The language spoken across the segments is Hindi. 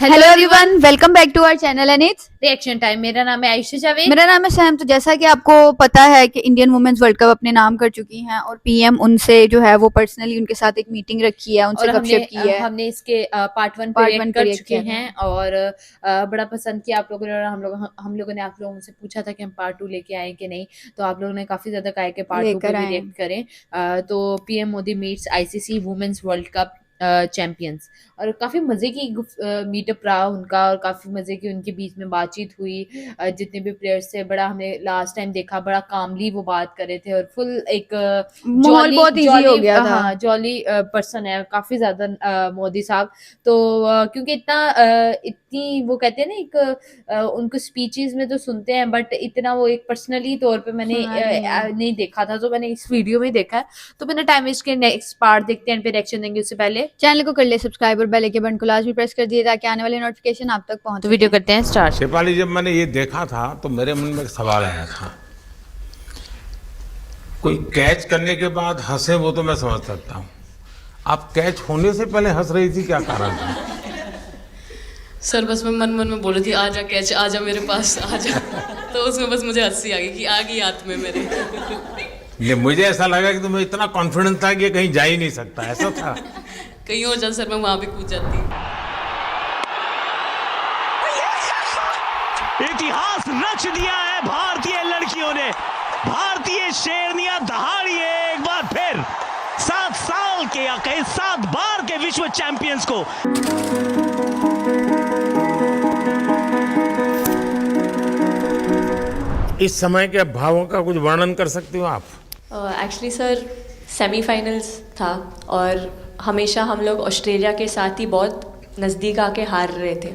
Hello everyone, welcome back to our channel and it's reaction time. मेरा नाम है आयशा जावेद। मेरा नाम है सैम। तो जैसा कि आपको पता है कि इंडियन वुमेन्स वर्ल्ड कप अपने नाम कर चुकी हैं और पीएम उनसे जो है वो पर्सनली उनके साथ एक मीटिंग रखी है, उनसे और गपशप की है। हमने इसके पार्ट वन पे रिएक्ट कर चुके हैं और बड़ा पसंद किया आप लोगों ने। और हम लोगों ने आप लोगों से पूछा था कि हम पार्ट 2 लेके आए कि नहीं, तो आप लोगों ने काफी ज्यादा कहा है कि पार्ट 2 पे भी रिएक्ट करें। तो PM Modi meets ICC women's world cup champions, और काफी मजे की मीटअप रहा उनका, और काफी मजे की उनके बीच में बातचीत हुई। जितने भी प्लेयर्स थे, बड़ा हमने लास्ट टाइम देखा, बड़ा कामली वो बात कर रहे थे और फुल एक माहौल बहुत इजी हो गया था। हाँ, जॉली पर्सन है काफी ज्यादा मोदी साहब। तो क्योंकि इतनी वो कहते हैं ना, एक उनको स्पीचेस में तो सुनते हैं, बट इतना वो एक पर्सनली तौर पे मैंने नहीं देखा था, तो मैंने इस वीडियो में देखा है। तो मैंने टाइम वेस्ट के नेक्स्ट पार्ट देखते हैं, फिर रिएक्शन देंगे। उससे पहले चैनल को कर ले सब्सक्राइब और बेल के बटन को लाजमी प्रेस कर दिए ताकि आने वाले नोटिफिकेशन आप तक पहुंचे। तो वीडियो करते हैं स्टार्ट। शेफाली, जब मैंने ये देखा था तो मेरे मन में एक सवाल आया था। कोई कैच करने के बाद हंसे वो तो मैं समझ सकता हूँ, आप कैच होने से पहले हंस रही थी, क्या कारण था? सर बस मैं मन में बोल रही थी आजा कैच, आजा मेरे पास आजा। तो उसमें बस मुझे हंसी आ गई कि आ गई हाथ में मेरे। ये मुझे ऐसा लगा कि तुम्हें इतना कॉन्फिडेंस था कि ये कहीं जा ही नहीं सकता, ऐसा था? कहीं और जाता सर, मैं वहां भी कूद जाती। इतिहास रच दिया है भारतीय लड़कियों ने। भारतीय शेरनियां दहाड़ी है एक बार फिर 7 साल के या कहीं 7 बार के विश्व चैंपियंस को। इस समय के भावों का कुछ वर्णन कर सकती हो आप? एक्चुअली सर सेमीफाइनल्स था और हमेशा हम लोग ऑस्ट्रेलिया के साथ ही बहुत नज़दीक आके हार रहे थे।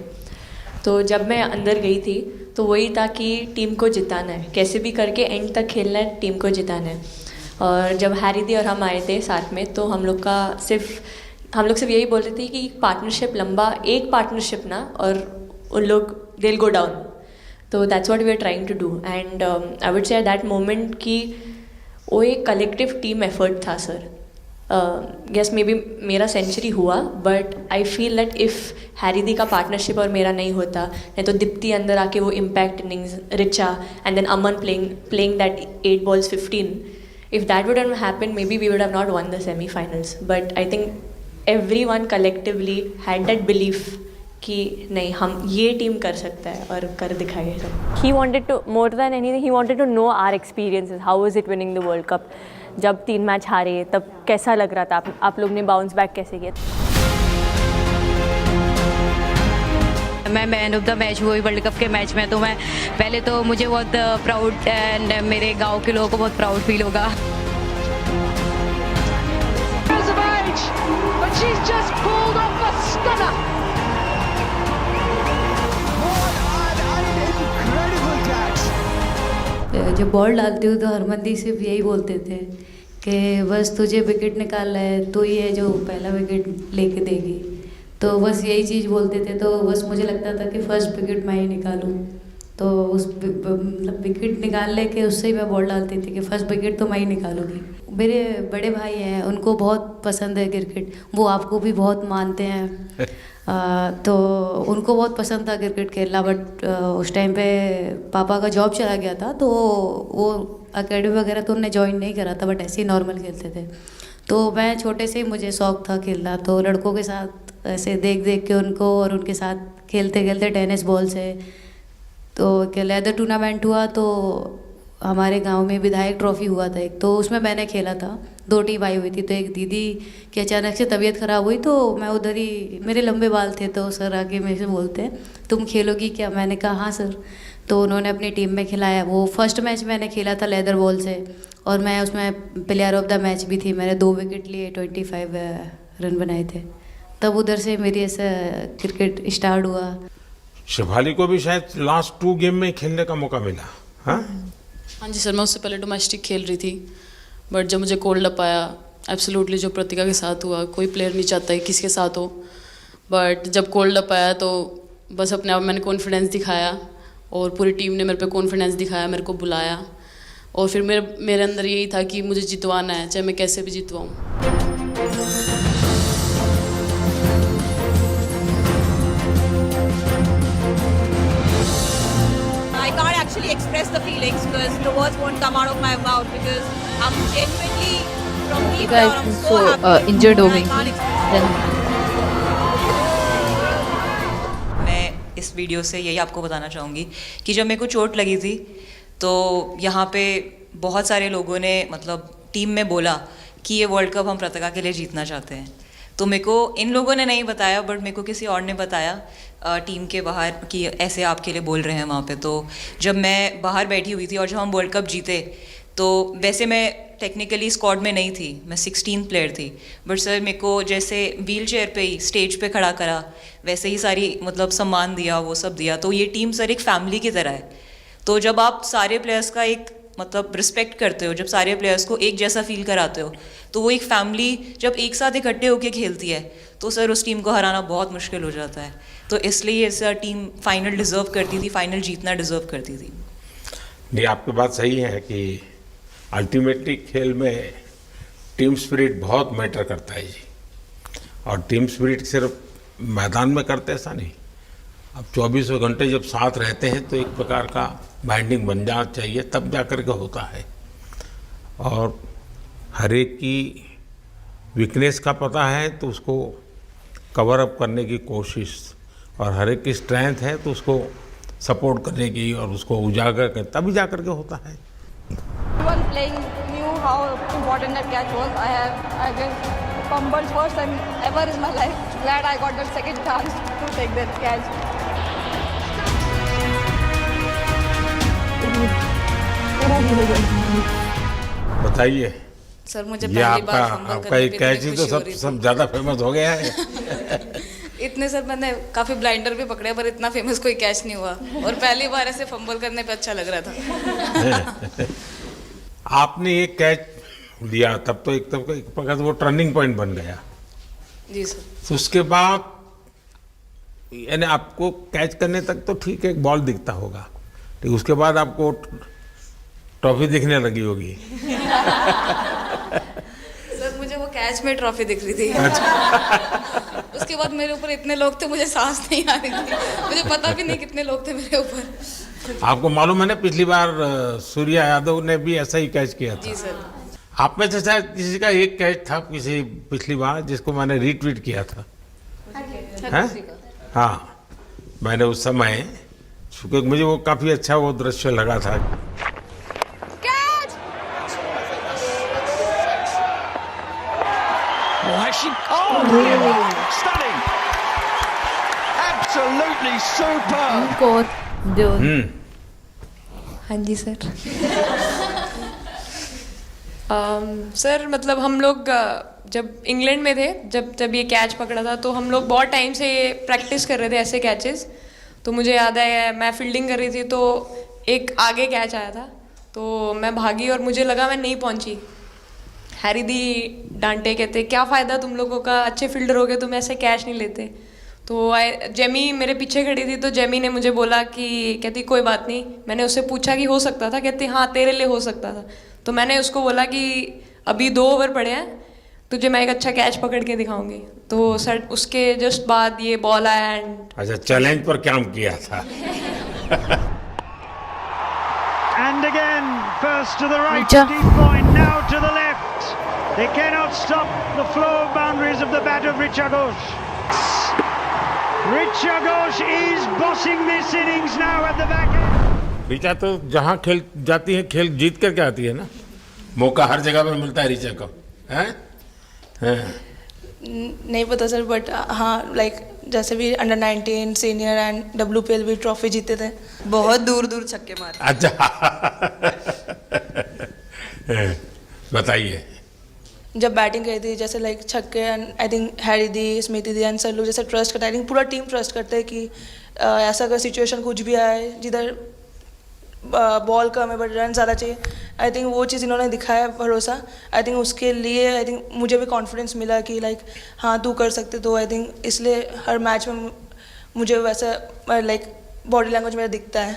तो जब मैं अंदर गई थी तो वही था कि टीम को जिताना है, कैसे भी करके एंड तक खेलना है, टीम को जिताना है। और जब हैरी दी और हम आए थे साथ में, तो हम लोग सिर्फ यही बोल रहे थे कि पार्टनरशिप लंबा, एक पार्टनरशिप ना, और उन लोग दिल गो डाउन। तो that's what we are trying to do and I would say at that moment कि वो एक कलेक्टिव टीम एफर्ट था सर। गेस मे बी मेरा सेंचुरी हुआ, but I feel that if Harry दी का पार्टनरशिप और मेरा नहीं होता, नहीं तो दीप्ति अंदर आके वो impact innings, Richa and then Aman playing that 8 balls 15, if that wouldn't happen maybe we would have not won the semi-finals. But I think everyone collectively had that belief कि नहीं, हम ये टीम कर सकता है और कर दिखाएगा सब। He wanted to, more than anything, he wanted to know our experiences. How was it winning the World Cup? जब 3 मैच हारे तब कैसा लग रहा था? आप लोग ने बाउंस बैक कैसे किया? मैं मैन ऑफ द मैच हुई वर्ल्ड कप के मैच में, तो मैं पहले तो मुझे बहुत प्राउड एंड मेरे गांव के लोगों को बहुत प्राउड फील होगा। जब बॉल डालती हूँ तो हरमनदी सिर्फ यही बोलते थे कि बस तुझे विकेट निकालना है, तो ही है जो पहला विकेट लेके देगी। तो बस यही चीज़ बोलते थे। तो बस मुझे लगता था कि फर्स्ट विकेट मैं ही निकालूं, तो उस मतलब विकेट निकाल लेके उससे ही मैं बॉल डालती थी कि फर्स्ट विकेट तो मैं ही निकालूंगी। मेरे बड़े भाई हैं, उनको बहुत पसंद है क्रिकेट, वो आपको भी बहुत मानते हैं। तो उनको बहुत पसंद था क्रिकेट खेलना, बट उस टाइम पे पापा का जॉब चला गया था, तो वो एकेडमी वगैरह तो उन्होंने ज्वाइन नहीं करा था, बट ऐसे ही नॉर्मल खेलते थे। तो मैं छोटे से ही मुझे शौक़ था खेलना, तो लड़कों के साथ ऐसे देख देख के उनको और उनके साथ खेलते खेलते टेनिस बॉल से, तो क्या लेदर टूर्नामेंट हुआ, तो हमारे गांव में विधायक ट्रॉफी हुआ था एक, तो उसमें मैंने खेला था। 2 टीम आई हुई थी, तो एक दीदी की अचानक से तबीयत ख़राब हुई, तो मैं उधर ही, मेरे लंबे बाल थे, तो सर आके मेरे से बोलते हैं तुम खेलोगी क्या? मैंने कहा हाँ सर। तो उन्होंने अपनी टीम में खिलाया। वो फर्स्ट मैच मैंने खेला था लेदर बॉल से, और मैं उसमें प्लेयर ऑफ द मैच भी थी। मैंने 2 विकेट लिए, 25 रन बनाए थे। तब उधर से मेरी ऐसा क्रिकेट स्टार्ट हुआ। शेफाली को भी शायद लास्ट 2 गेम में खेलने का मौका मिला। हाँ जी सर, मैं उससे पहले डोमेस्टिक खेल रही थी, बट जब मुझे कोल्ड अप आया, एब्सोल्युटली जो प्रतिका के साथ हुआ, कोई प्लेयर नहीं चाहता है किसके साथ हो, बट जब कोल्ड अप आया तो बस अपने आप मैंने कॉन्फिडेंस दिखाया, और पूरी टीम ने मेरे पे कॉन्फिडेंस दिखाया, मेरे को बुलाया, और फिर मेरे अंदर यही था कि मुझे जितवाना है, चाहे मैं कैसे भी जितवाऊँ। feelings because the words won't come out of my mouth because I'm genuinely from deep guys down I'm so so happy injured हो and I गई can't थी explain. मैं इस वीडियो से यही आपको बताना चाहूँगी कि जब मेरे को चोट लगी थी तो यहाँ पे बहुत सारे लोगों ने मतलब टीम में बोला कि ये वर्ल्ड कप हम पताका के लिए जीतना चाहते हैं। तो मेरे को इन लोगों ने नहीं बताया बट मेरे को किसी और ने बताया टीम के बाहर कि ऐसे आपके लिए बोल रहे हैं वहाँ पे। तो जब मैं बाहर बैठी हुई थी और जब हम वर्ल्ड कप जीते तो वैसे मैं टेक्निकली स्क्वाड में नहीं थी, मैं 16th प्लेयर थी, बट सर मेरे को जैसे व्हील चेयर पे ही स्टेज पे खड़ा करा वैसे ही सारी मतलब सम्मान दिया, वो सब दिया। तो ये टीम सर एक फैमिली की तरह है। तो जब आप सारे प्लेयर्स का एक मतलब रिस्पेक्ट करते हो, जब सारे प्लेयर्स को एक जैसा फील कराते हो तो वो एक फैमिली जब एक साथ इकट्ठे होकर खेलती है तो सर उस टीम को हराना बहुत मुश्किल हो जाता है। तो इसलिए सर टीम फाइनल डिज़र्व करती थी, फाइनल जीतना डिज़र्व करती थी। नहीं, आपकी बात सही है कि अल्टीमेटली खेल में टीम स्पिरिट बहुत मैटर करता है जी। और टीम स्पिरिट सिर्फ मैदान में करते ऐसा नहीं, अब 24 घंटे जब साथ रहते हैं तो एक प्रकार का बाइंडिंग बन जाना चाहिए, तब जा कर के होता है। और हर एक की वीकनेस का पता है तो उसको कवर अप करने की कोशिश, और हर एक की स्ट्रेंथ है तो उसको सपोर्ट करने की और उसको उजागर कर तभी जा कर के होता है। Everyone playing knew how important that catch was. I guess fumbled first time ever in my life. Glad I got that second chance to take that catch. बताइए सर मुझे ये पहली बार फंबल आपका करने एक पे कैच इतनी ही तो खुशी हो रही सब ज़्यादा फेमस हो गया है। इतने सर मैंने काफ़ी ब्लाइंडर भी पकड़े पर इतना फेमस कोई कैच नहीं हुआ और पहली बार ऐसे फंबल करने पे अच्छा लग रहा था। आपने एक कैच लिया तब तो एक प्रकार से वो टर्निंग पॉइंट बन गया जी सर। तो उसके बाद यानी आपको कैच करने तक तो ठीक है, एक बॉल दिखता होगा, लेकिन उसके बाद आपको ट्रॉफी दिखने लगी होगी। सर मुझे वो कैच में ट्रॉफी दिख रही थी। उसके बाद मेरे ऊपर इतने लोग थे मुझे सांस नहीं आ रही थी, मुझे पता भी नहीं कितने लोग थे मेरे ऊपर। आपको मालूम है ना पिछली बार सूर्या यादव ने भी ऐसा ही कैच किया था। जी सर। आप में से शायद किसी का एक कैच था किसी पिछली बार जिसको मैंने रीट्वीट किया था, हैं? हाँ, मैंने उस समय क्योंकि मुझे वो काफी अच्छा वो दृश्य लगा था। Stunning! Absolutely superb! हाँ जी सर। सर मतलब हम लोग जब इंग्लैंड में थे जब ये कैच पकड़ा था तो हम लोग बहुत टाइम से प्रैक्टिस कर रहे थे ऐसे कैचेस। तो मुझे याद है मैं फील्डिंग कर रही थी तो एक आगे कैच आया था तो मैं भागी और मुझे लगा मैं नहीं पहुंची। हैरी दी डांटे, कहते क्या फ़ायदा तुम लोगों का, अच्छे फील्डर हो गए तुम ऐसे कैच नहीं लेते। तो जेमी मेरे पीछे खड़ी थी तो जेमी ने मुझे बोला कि कहती कोई बात नहीं। मैंने उससे पूछा कि हो सकता था, कहती हाँ तेरे लिए हो सकता था। तो मैंने उसको बोला कि अभी 2 ओवर पड़े हैं, तुझे मैं एक अच्छा कैच पकड़ के दिखाऊंगी। तो सर उसके जस्ट बाद ये बॉल आया एंड अच्छा चैलेंज पर काम किया था। And again, first to the right, deep point, now to the left. They cannot stop the flow of boundaries of the bat of Richa Ghosh. Richa Ghosh is bossing this innings now at the back end. Richa तो जहाँ खेल जाती है खेल जीत करके आती है ना, मौका हर जगह पर मिलता है ऋचा को, हैं? नहीं पता सर बट हाँ लाइक जैसे भी अंडर 19 सीनियर एंड WPL भी ट्रॉफी जीते थे, बहुत दूर दूर छक्के मारे। अच्छा बताइए। जब बैटिंग करी थी जैसे लाइक छक्के and I think Harry the, Smriti the and sir लोग जैसे ट्रस्ट करते हैं, आई थिंक पूरा टीम ट्रस्ट करते हैं कि ऐसा अगर सिचुएशन कुछ भी आए जिधर बॉल कम है बट रन ज़्यादा चाहिए, आई थिंक वो चीज़ इन्होंने दिखाया भरोसा। आई थिंक उसके लिए आई थिंक मुझे भी कॉन्फिडेंस मिला कि लाइक हाँ तू कर सकते। तो आई थिंक इसलिए हर मैच में मुझे वैसा लाइक बॉडी लैंग्वेज मेरा दिखता है।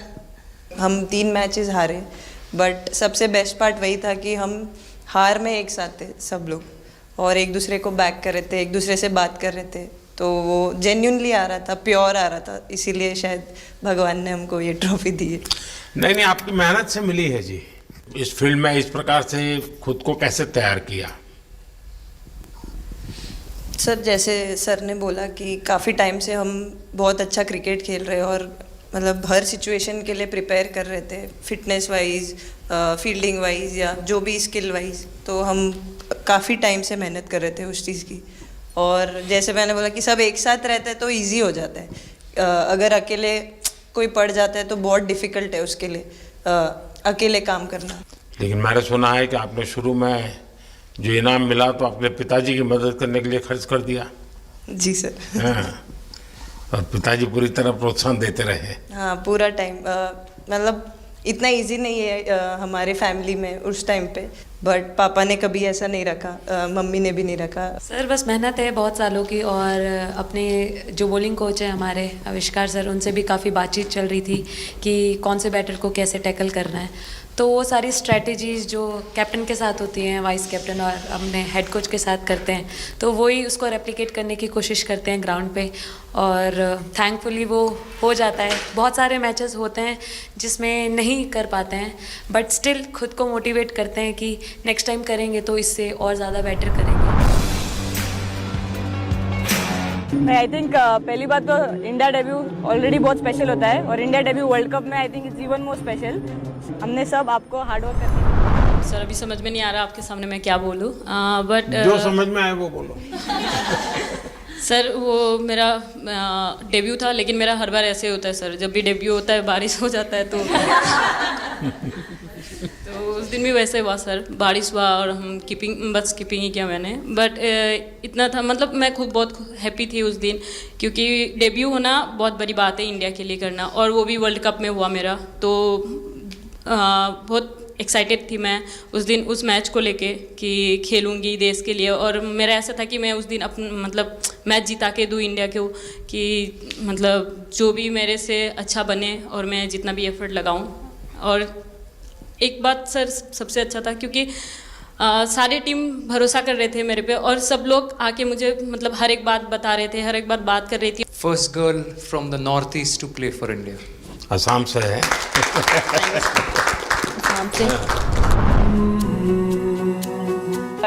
हम 3 मैचेस हारे बट सबसे बेस्ट पार्ट वही था कि हम हार में एक साथ थे सब लोग और एक दूसरे को बैक कर रहे थे, एक दूसरे से बात कर रहे थे। तो वो जेन्युइनली आ रहा था, प्योर आ रहा था, इसीलिए शायद भगवान ने हमको ये ट्रॉफी दी है। नहीं, आपकी मेहनत से मिली है जी। इस फील्ड में इस प्रकार से खुद को कैसे तैयार किया? सर, जैसे सर ने बोला कि काफ़ी टाइम से हम बहुत अच्छा क्रिकेट खेल रहे हैं और मतलब हर सिचुएशन के लिए प्रिपेयर कर रहे थे, फिटनेस वाइज, फील्डिंग वाइज या जो भी स्किल वाइज। तो हम काफ़ी टाइम से मेहनत कर रहे थे उस चीज़ की। और जैसे मैंने बोला कि सब एक साथ रहते हैं तो इजी हो जाता है। अगर अकेले कोई पड़ जाता है तो बहुत डिफ़िकल्ट है उसके लिए अकेले काम करना। लेकिन मैंने सुना है कि आपने शुरू में जो इनाम मिला तो अपने पिताजी की मदद करने के लिए खर्च कर दिया। जी सर। हाँ, और पिताजी पूरी तरह प्रोत्साहन देते रहे। हाँ, पूरा टाइम। मतलब इतना इजी नहीं है हमारे फैमिली में उस टाइम पे, बट पापा ने कभी ऐसा नहीं रखा, मम्मी ने भी नहीं रखा। सर बस मेहनत है बहुत सालों की, और अपने जो बॉलिंग कोच है हमारे आविष्कार सर, उनसे भी काफ़ी बातचीत चल रही थी कि कौन से बैटर को कैसे टैकल करना है। तो वो सारी स्ट्रैटेजीज़ जो कैप्टन के साथ होती हैं, वाइस कैप्टन और अपने हेड कोच के साथ करते हैं, तो वही उसको रेप्लिकेट करने की कोशिश करते हैं ग्राउंड पे, और थैंकफुली वो हो जाता है। बहुत सारे मैचेस होते हैं जिसमें नहीं कर पाते हैं, बट स्टिल खुद को मोटिवेट करते हैं कि नेक्स्ट टाइम करेंगे तो इससे और ज़्यादा बेटर करेंगे। आई थिंक पहली बात तो इंडिया डेब्यू ऑलरेडी बहुत स्पेशल होता है, और इंडिया डेब्यू वर्ल्ड कप में I think it's even more special. हमने सब आपको हार्डवर्क करनी। सर अभी समझ में नहीं आ रहा आपके सामने मैं क्या बोलूँ, बट जो समझ में आए वो बोलो। सर वो मेरा डेब्यू था, लेकिन मेरा हर बार ऐसे होता है सर, जब भी डेब्यू होता है बारिश हो जाता है तो उस दिन भी वैसे हुआ सर, बारिश हुआ और हम बस कीपिंग ही किया मैंने। बट इतना था, मतलब मैं खुद बहुत हैप्पी थी उस दिन, क्योंकि डेब्यू होना बहुत बड़ी बात है इंडिया के लिए करना, और वो भी वर्ल्ड कप में हुआ मेरा। तो बहुत एक्साइटेड थी मैं उस दिन उस मैच को लेके कि खेलूंगी देश के लिए, और मेरा ऐसा था कि मैं उस दिन मतलब मैच जिता के दूँ इंडिया को, कि मतलब जो भी मेरे से अच्छा बने और मैं जितना भी एफर्ट लगाऊं। और एक बात सर सबसे अच्छा था, क्योंकि सारी टीम भरोसा कर रहे थे मेरे पे, और सब लोग आके मुझे मतलब हर एक बात बता रहे थे, हर एक बात कर रही थी। First girl from the north east to play for India. Assam से है।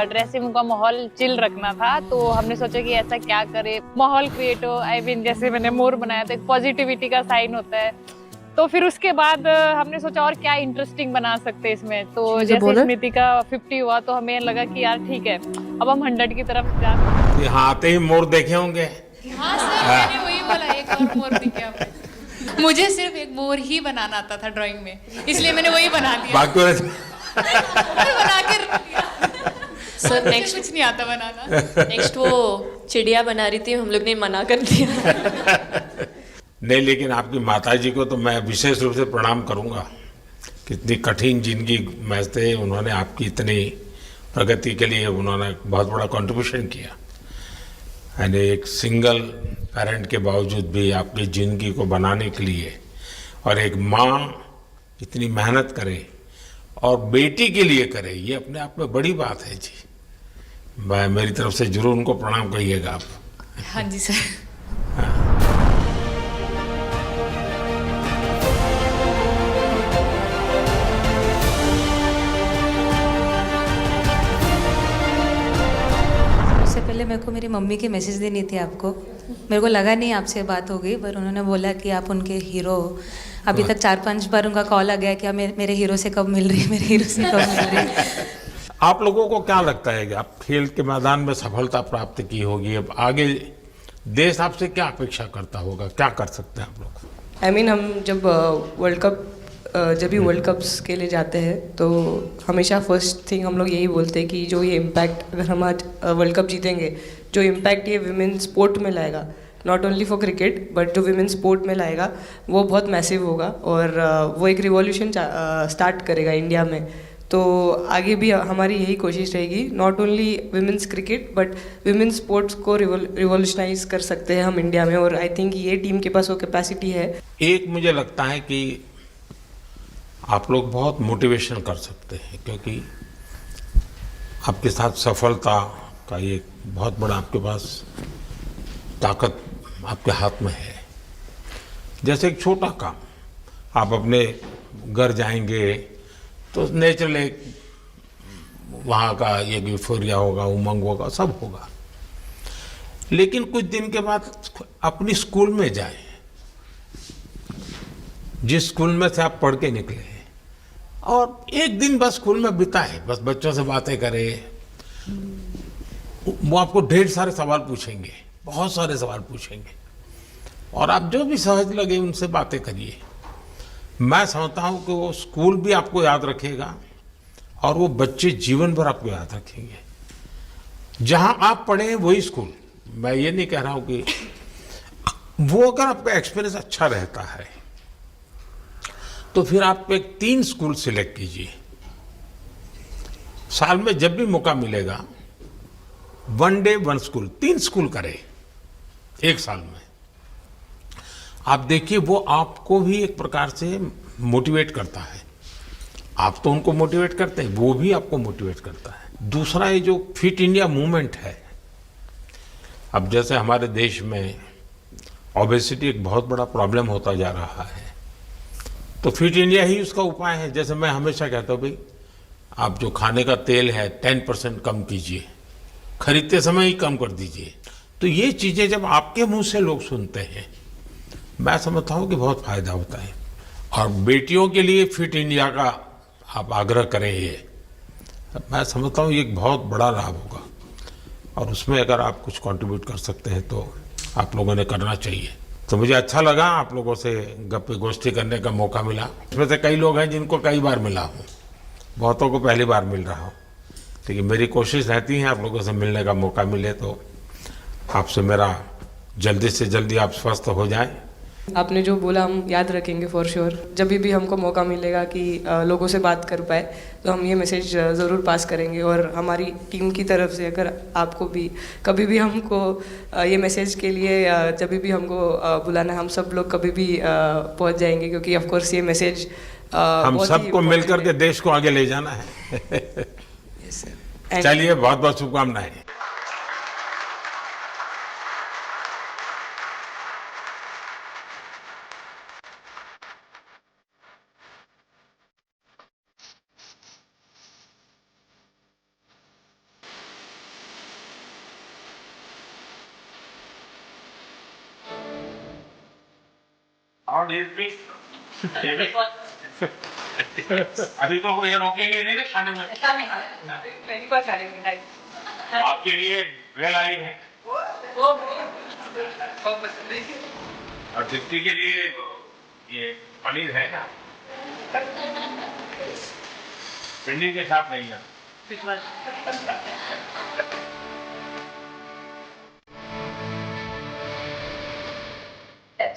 ड्रेसिंग का माहौल चिल रखना था, तो हमने सोचा कि ऐसा क्या करे माहौल क्रिएट हो। आई मीन जैसे मैंने मोर बनाया था, एक पॉजिटिविटी का साइन होता है। तो फिर उसके बाद हमने सोचा और क्या इंटरेस्टिंग बना सकते हैं इसमें। तो जैसे स्मृति का 50 हुआ तो हमें लगा कि यार ठीक है, अब हम 100 की तरफ जा। यहाँ आते ही मोर देखे होंगे। हाँ सर, मैंने वही बोला, एक और मोर दिखे आपको। मुझे सिर्फ एक मोर ही बनाना आता था ड्राइंग में, इसलिए मैंने वही बना दिया। बाकी बना के रख दिया। सर नेक्स्ट कुछ नहीं आता बनाना। नेक्स्ट वो चिड़िया बना रही थी, हम लोग ने मना कर दिया। नहीं, लेकिन आपकी माताजी को तो मैं विशेष रूप से प्रणाम करूंगा। कितनी कठिन जिंदगी में थे, उन्होंने आपकी इतनी प्रगति के लिए उन्होंने बहुत बड़ा कंट्रीब्यूशन किया। यानी एक सिंगल पेरेंट के बावजूद भी आपकी ज़िंदगी को बनाने के लिए, और एक माँ इतनी मेहनत करे और बेटी के लिए करे, ये अपने आप में बड़ी बात है जी। मैं मेरी तरफ से जरूर उनको प्रणाम कहिएगा आप। हाँ जी सर। पहले मेरे को मेरी मम्मी की मैसेज देनी थी आपको। मेरे को लगा नहीं आपसे बात हो गई, पर उन्होंने बोला कि आप उनके हीरो हो। अभी तक 4-5 बार उनका कॉल आ गया कि मेरे हीरो से कब मिल रही है, मेरे हीरो से कब मिल रही है। आप लोगों को क्या लगता है कि आप खेल के मैदान में सफलता प्राप्त की होगी, अब आगे देश आपसे क्या अपेक्षा करता होगा, क्या कर सकते हैं आप लोग? आई मीन हम जब वर्ल्ड कप्स के लिए जाते हैं तो हमेशा फर्स्ट थिंग हम लोग यही बोलते हैं कि जो ये इम्पैक्ट, अगर हम आज वर्ल्ड कप जीतेंगे, जो इम्पैक्ट ये विमेन स्पोर्ट में लाएगा, not only for cricket but जो विमेन स्पोर्ट में लाएगा, वो बहुत मैसिव होगा, और वो एक रिवॉल्यूशन स्टार्ट करेगा इंडिया में। तो आगे भी हमारी यही कोशिश रहेगी, not only women's cricket but women sports को रिवॉल्यूशनाइज कर सकते हैं हम इंडिया में, और आई थिंक ये टीम के पास वो कैपेसिटी है। एक मुझे लगता है कि आप लोग बहुत मोटिवेशन कर सकते हैं, क्योंकि आपके साथ सफलता का एक बहुत बड़ा आपके पास ताकत आपके हाथ में है। जैसे एक छोटा काम, आप अपने घर जाएंगे तो नेचुरल एक वहाँ का एक यूफोरिया होगा, उमंग होगा, सब होगा। लेकिन कुछ दिन के बाद अपनी स्कूल में जाएं, जिस स्कूल में से आप पढ़ के निकले हैं, और एक दिन बस स्कूल में बिताएं, बस बच्चों से बातें करें। वो आपको ढेर सारे सवाल पूछेंगे, बहुत सारे सवाल पूछेंगे, और आप जो भी सहज लगे उनसे बातें करिए। मैं समझता हूँ कि वो स्कूल भी आपको याद रखेगा और वो बच्चे जीवन भर आपको याद रखेंगे। जहाँ आप पढ़े हैं वही स्कूल, मैं ये नहीं कह रहा हूँ कि वो अगर आपका एक्सपीरियंस अच्छा रहता है तो फिर आप एक 3 स्कूल सिलेक्ट कीजिए। साल में जब भी मौका मिलेगा 1 डे 1 स्कूल, 3 स्कूल करें एक साल में। आप देखिए वो आपको भी एक प्रकार से मोटिवेट करता है। आप तो उनको मोटिवेट करते हैं, वो भी आपको मोटिवेट करता है। दूसरा ये जो फिट इंडिया मूवमेंट है, अब जैसे हमारे देश में ओबेसिटी एक बहुत बड़ा प्रॉब्लम होता जा रहा है, तो फिट इंडिया ही उसका उपाय है। जैसे मैं हमेशा कहता हूँ भाई, आप जो खाने का तेल है 10% कम कीजिए, खरीदते समय ही कम कर दीजिए। तो ये चीज़ें जब आपके मुंह से लोग सुनते हैं, मैं समझता हूँ कि बहुत फायदा होता है। और बेटियों के लिए फिट इंडिया का आप आग्रह करें, ये मैं समझता हूँ ये एक बहुत बड़ा लाभ होगा, और उसमें अगर आप कुछ कंट्रीब्यूट कर सकते हैं तो आप लोगों ने करना चाहिए। तो मुझे अच्छा लगा आप लोगों से गप्पे गोष्ठी करने का मौका मिला। इसमें से कई लोग हैं जिनको कई बार मिला हूँ, बहुतों को पहली बार मिल रहा हूँ, लेकिन मेरी कोशिश रहती है आप लोगों से मिलने का मौका मिले तो आपसे मेरा जल्दी से जल्दी आप स्वस्थ हो जाएं। आपने जो बोला हम याद रखेंगे फॉर श्योर। जब भी हमको मौका मिलेगा कि लोगों से बात कर पाए तो हम ये मैसेज ज़रूर पास करेंगे। और हमारी टीम की तरफ से अगर आपको भी कभी भी हमको ये मैसेज के लिए जब भी हमको बुलाना, हम सब लोग कभी भी पहुंच जाएंगे, क्योंकि ऑफ कोर्स ये मैसेज हम सबको मिलकर के देश को आगे ले जाना है। चलिए, बहुत बहुत शुभकामनाएं। और अभी तो ये रोकेंगे नहीं ना खाने में। पहली बार खा रहे हैं। आपके लिए वेल आई है बहुत पसंद है। और दीप्ति के लिए ये पनीर है ना, भिंडी के साथ नहीं है।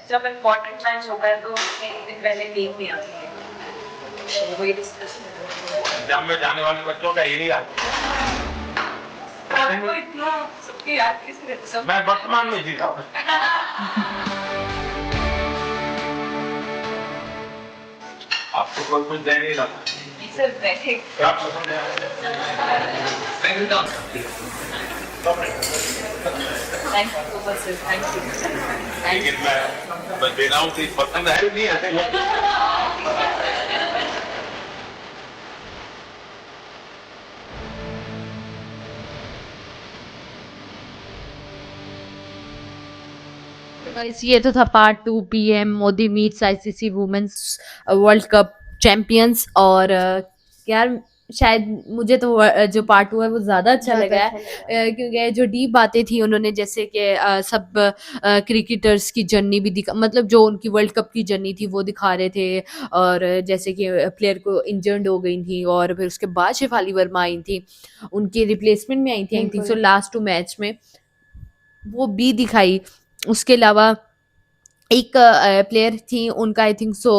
जब इम्पोर्टेंट मैच होगा तो एक दिन पहले टीम नहीं आती है, वही डिस्कस जब में जाने वाले बच्चों का यही हाल। आपको इतना सबकी याद किसने सब मैं वर्तमान में जीता हूँ। आपको कोई कुछ दे नहीं रहा सर बैठे क्या पसंद है? Thank you so much sir, thank you. लेकिन मैं दे रहा हूँ कि पसंद है नहीं है। गाइस, ये तो था part 2 PM Modi meets ICC women's world cup champions. और यार शायद मुझे तो जो पार्ट 2 है वो ज़्यादा अच्छा लगा है, क्योंकि जो डीप बातें थी उन्होंने, जैसे कि सब क्रिकेटर्स की जर्नी भी दिखा, मतलब जो उनकी वर्ल्ड कप की जर्नी थी वो दिखा रहे थे। और जैसे कि प्लेयर को इंजर्ड हो गई थी और फिर उसके बाद शेफाली वर्मा आई थी, उनके रिप्लेसमेंट में आई थी I think so last 2 match में, वो भी दिखाई। उसके अलावा एक प्लेयर थी, उनका आई थिंक सो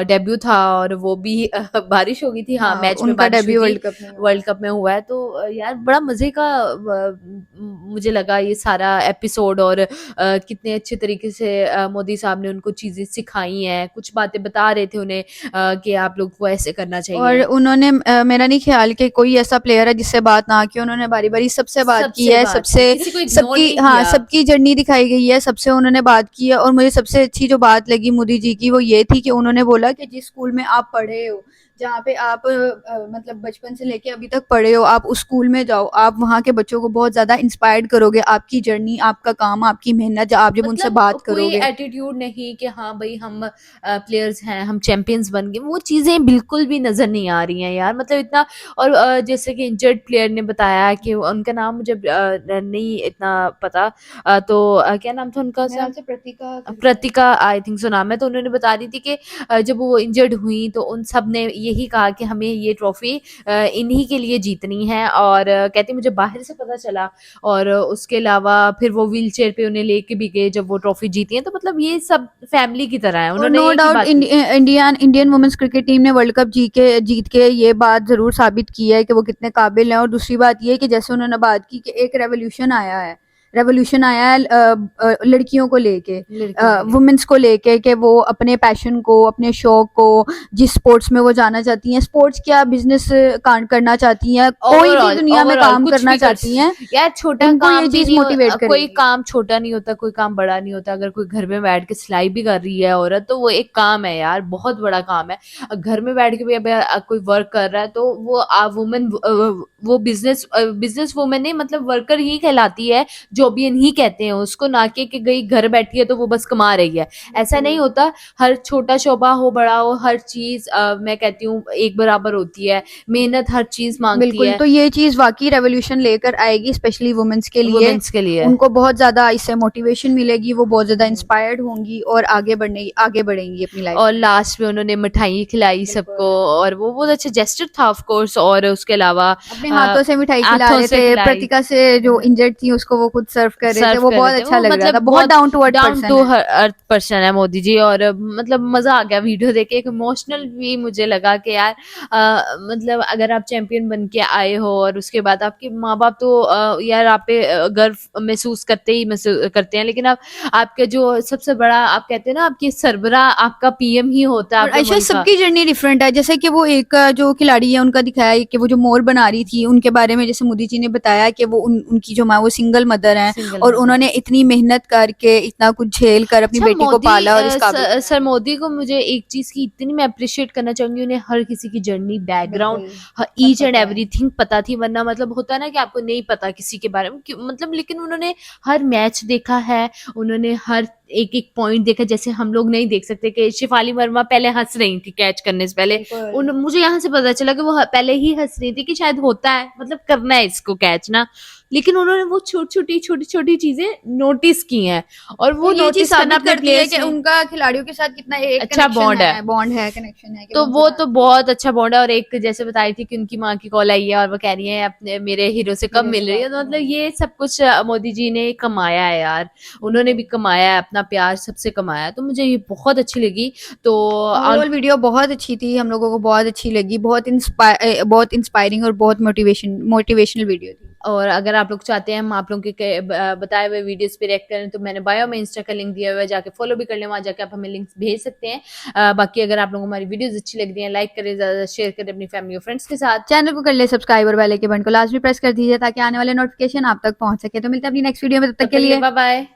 डेब्यू था और वो भी बारिश हो गई थी। हाँ, मैच में उनका बारिश डेब्यू हुई थी, वर्ल्ड कप में हुआ है। तो यार बड़ा मजे का मुझे लगा ये सारा एपिसोड, और कितने अच्छे तरीके से मोदी साहब ने उनको चीजें सिखाई हैं, कुछ बातें बता रहे थे उन्हें कि आप लोग को ऐसे करना चाहिए। और उन्होंने मेरा नहीं ख्याल कि कोई ऐसा प्लेयर है जिससे बात ना की, उन्होंने बारी बारी सबसे बात की है, किसी को ignore सबकी नहीं हाँ किया। सबकी जर्नी दिखाई गई है, सबसे उन्होंने बात की है। और मुझे सबसे अच्छी जो बात लगी मोदी जी की वो ये थी कि उन्होंने बोला कि जिस स्कूल में आप पढ़े हो, जहाँ पे आप मतलब बचपन से लेके अभी तक पढ़े हो, आप उस स्कूल में जाओ, आप वहाँ के बच्चों को बहुत ज्यादा इंस्पायर्ड करोगे। आपकी जर्नी, आपका काम, आपकी मेहनत, आप जब उनसे बात कोई करोगे, एटीट्यूड नहीं कि हाँ भाई हम प्लेयर्स हैं, हम चैंपियंस बन गए, वो चीजें बिल्कुल भी नजर नहीं आ रही हैं यार। मतलब इतना, और जैसे कि इंजर्ड प्लेयर ने बताया कि उनका नाम मुझे नहीं इतना पता, तो क्या नाम था उनका? मेरे ख्याल से प्रतिका आई थिंक सो नाम है। तो उन्होंने बता रही थी कि जब वो इंजर्ड हुई तो उन सब ने यही कहा कि हमें ये ट्रॉफी इन्हीं के लिए जीतनी है। और कहती मुझे बाहर से पता चला, और उसके अलावा फिर वो व्हील चेयर पे उन्हें लेके भी गए जब वो ट्रॉफी जीती है। तो मतलब ये सब फैमिली की तरह है। और उन्होंने नो एक ही डाउट बात की। इंडियन वुमेन्स क्रिकेट टीम ने वर्ल्ड कप जीत के ये बात जरूर साबित की है कि वो कितने काबिल हैं। और दूसरी बात ये है कि जैसे उन्होंने बात की कि एक रेवोल्यूशन आया है लड़कियों को लेके, वुमेन्स को लेके, कि वो अपने पैशन को, अपने शौक को, जिस स्पोर्ट्स में वो जाना चाहती हैं, स्पोर्ट्स क्या बिजनेस करना चाहती हैं, कोई भी दुनिया में काम करना चाहती हैं, यार छोटा उनको काम ये भी चीज नहीं मोटिवेट कोई करेगी। काम छोटा नहीं होता, कोई काम बड़ा नहीं होता। अगर कोई घर में बैठ के सिलाई भी कर रही है औरत, तो वो एक काम है यार, बहुत बड़ा काम है। घर में बैठ के भी अगर कोई वर्क कर रहा है तो वो वुमेन, वो बिजनेस वुमेन नहीं, मतलब वर्कर ही कहलाती है, जो भी इन्हीं कहते हैं उसको, ना कि गई घर बैठी है तो वो बस कमा रही है। ऐसा नहीं होता। हर छोटा शोबा हो, बड़ा हो, हर चीज मैं कहती हूँ एक बराबर होती है। मेहनत हर चीज मांगती बिल्कुल, है। तो ये चीज वाकई रेवोल्यूशन लेकर आएगी, स्पेशली वुमेन्स के लिए। उनको बहुत ज्यादा इससे मोटिवेशन मिलेगी, वो बहुत ज्यादा इंस्पायर्ड होंगी और आगे बढ़ेंगी अपनी लाइफ। और लास्ट में उन्होंने मिठाई खिलाई सबको, और वो बहुत अच्छा जेस्चर था ऑफ कोर्स। और उसके अलावा अपने हाथों से मिठाई खिला रहे थे, प्रतिका से जो इंजर्ड थी उसको वो खुद सर्व कर रहे थे, वो बहुत अच्छा लग रहा था। बहुत डाउन टू अर्थ पर्सन है मोदी जी। और मतलब मजा आ गया वीडियो देख के। एक इमोशनल भी मुझे लगा कि यार मतलब अगर आप चैंपियन बन के आए हो और उसके बाद आपके माँ बाप तो यार आप पे गर्व महसूस करते हैं, लेकिन आपके जो सबसे बड़ा, आप कहते हैं ना, आपकी सरबरा आपका पीएम ही होता है। ऐसा सबकी जर्नी डिफरेंट है। जैसे कि वो एक जो खिलाड़ी है उनका दिखाया कि वो जो मोर बना रही थी, उनके बारे में जैसे मोदी जी ने बताया कि वो उनकी जो माँ, वो सिंगल मदर हैं, और उन्होंने इतनी मेहनत करके इतना कुछ झेल कर अपनी बेटी को पाला। और इस सर मोदी को मुझे एक चीज की इतनी मैं अप्रिशिएट करना चाहूंगी, उन्हें हर किसी की journey, background, each and everything पता थी। वरना मतलब होता है ना कि आपको नहीं पता किसी के बारे में, मतलब लेकिन उन्होंने हर मैच देखा है, उन्होंने हर एक एक पॉइंट देखा। जैसे हम लोग नहीं देख सकते कि शिफाली वर्मा पहले हंस रही थी कैच करने से पहले, मुझे यहाँ से पता चला कि वो पहले ही हंस रही थी कि शायद होता है, मतलब करना है इसको कैच ना। लेकिन उन्होंने वो छोटी छोटी चीजें नोटिस की हैं, और वो ये चीज साबित करती है कि में उनका खिलाड़ियों के साथ कितना एक अच्छा बॉन्ड है, कनेक्शन है। तो वो तो बहुत अच्छा बॉन्ड है। और एक जैसे बताई थी कि उनकी माँ की कॉल आई है और वो कह रही है अपने मेरे हीरो से कब मिल रही है। तो मतलब ये सब कुछ मोदी जी ने कमाया है यार, उन्होंने भी कमाया है, अपना प्यार सबसे कमाया। तो मुझे ये बहुत अच्छी लगी। तो वीडियो बहुत अच्छी थी, हम लोगों को बहुत अच्छी लगी, बहुत इंस्पायरिंग और बहुत मोटिवेशनल वीडियो थी। और अगर आप लोग चाहते हैं हम आप लोगों के बताए हुए वीडियोस पे रिएक्ट करें, तो मैंने बायो में इंस्टा का लिंक दिया हुआ है, जाके फॉलो भी कर लें, वहाँ जाके आप हमें लिंक्स भेज सकते हैं। बाकी अगर आप लोगों को हमारी वीडियोस अच्छी लग रही हैं, लाइक करें, ज़्यादा शेयर करें अपनी फैमिली और फ्रेंड्स के साथ। चैनल को कर ले सब्सक्राइब और बेल के बटन को लास्ट में प्रेस कर दीजिए ताकि आने वाले नोटिफिकेशन आप तक पहुंच सके। तो मिलते हैं अपनी नेक्स्ट वीडियो में, तब तक के लिए बाय बाय।